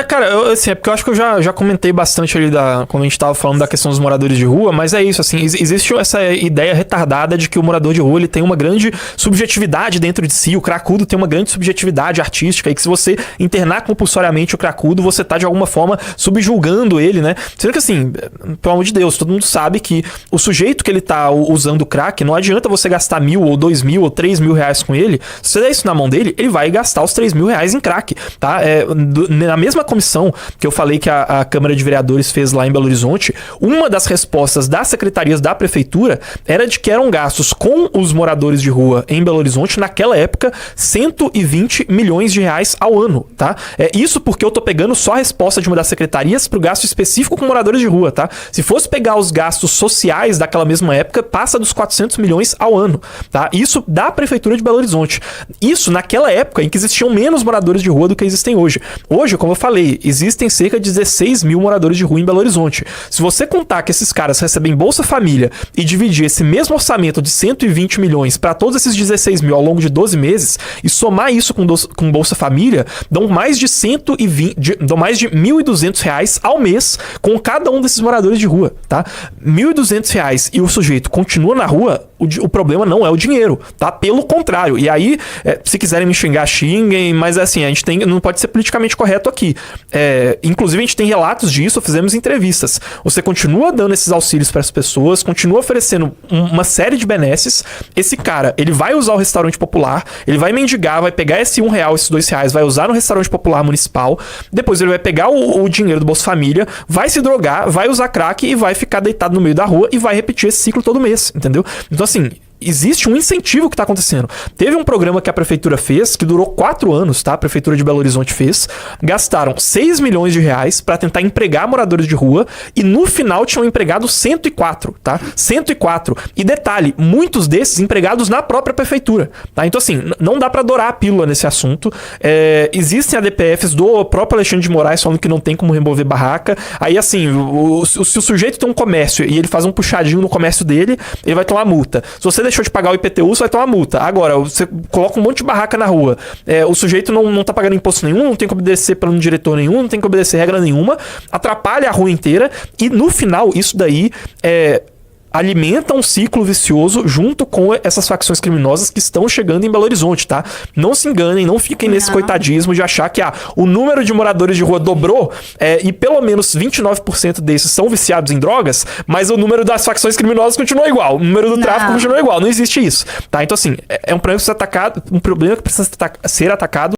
Cara, assim, é porque eu acho que eu já comentei bastante ali quando a gente tava falando da questão dos moradores de rua, mas é isso, assim, existe essa ideia retardada de que o morador de rua, ele tem uma grande subjetividade dentro de si, o cracudo tem uma grande subjetividade artística, e que se você internar compulsoriamente o cracudo, você tá de alguma forma subjulgando ele, né? Sendo que assim, pelo amor de Deus, todo mundo sabe que o sujeito que ele tá usando o crack, não adianta você gastar 1.000 ou 2.000 ou 3.000 reais com ele, se você der isso na mão dele, ele vai gastar os 3.000 reais em crack, tá? Na mesma comissão que eu falei que a Câmara de Vereadores fez lá em Belo Horizonte, uma das respostas das secretarias da prefeitura era de que eram gastos com os moradores de rua em Belo Horizonte, naquela época, 120 milhões de reais ao ano, tá? Isso porque eu tô pegando só a resposta de uma das secretarias pro gasto específico com moradores de rua, tá? Se fosse pegar os gastos sociais daquela mesma época, passa dos 400 milhões ao ano, tá? Isso da prefeitura de Belo Horizonte. Isso naquela época em que existiam menos moradores de rua do que existem hoje. Hoje, como eu falei, existem cerca de 16 mil moradores de rua em Belo Horizonte. Se você contar que esses caras recebem Bolsa Família e dividir esse mesmo orçamento de 120 milhões para todos esses 16 mil ao longo de 12 meses e somar isso com Bolsa Família, dão mais de 1.200 reais ao mês com cada um desses moradores de rua, tá? 1.200 reais e o sujeito continua na rua, o problema não é o dinheiro, tá? Pelo contrário. E aí, se quiserem me xingar, xinguem, mas assim, a gente não pode ser politicamente correto aqui. Inclusive, a gente tem relatos disso, fizemos entrevistas. Você continua dando esses auxílios para as pessoas, continua oferecendo uma série de benesses. Esse cara, ele vai usar o restaurante popular, ele vai mendigar, vai pegar esse R$1, esses R$2, vai usar no restaurante popular municipal, depois ele vai pegar o dinheiro do Bolsa Família, vai se drogar, vai usar crack e vai ficar deitado no meio da rua e vai repetir esse ciclo todo mês, entendeu? Então assim, existe um incentivo que está acontecendo. Teve um programa que a prefeitura fez, que durou 4 anos, tá? A prefeitura de Belo Horizonte fez. Gastaram 6 milhões de reais para tentar empregar moradores de rua e no final tinham empregado 104, tá? 104. E detalhe, muitos desses empregados na própria prefeitura, tá? Então assim, não dá para dourar a pílula nesse assunto. Existem ADPFs do próprio Alexandre de Moraes falando que não tem como remover barraca. Aí assim, se o sujeito tem um comércio e ele faz um puxadinho no comércio dele, ele vai tomar multa. Se você deixou de pagar o IPTU, você vai tomar multa. Agora, você coloca um monte de barraca na rua. O sujeito não tá pagando imposto nenhum, não tem que obedecer plano diretor nenhum, não tem que obedecer regra nenhuma, atrapalha a rua inteira e no final isso daí alimenta um ciclo vicioso junto com essas facções criminosas que estão chegando em Belo Horizonte, tá? Não se enganem, não fiquem nesse coitadismo de achar que o número de moradores de rua dobrou e pelo menos 29% desses são viciados em drogas, mas o número das facções criminosas continua igual, o número do tráfico continua igual, não existe isso, tá? Então assim, é um problema que precisa ser atacado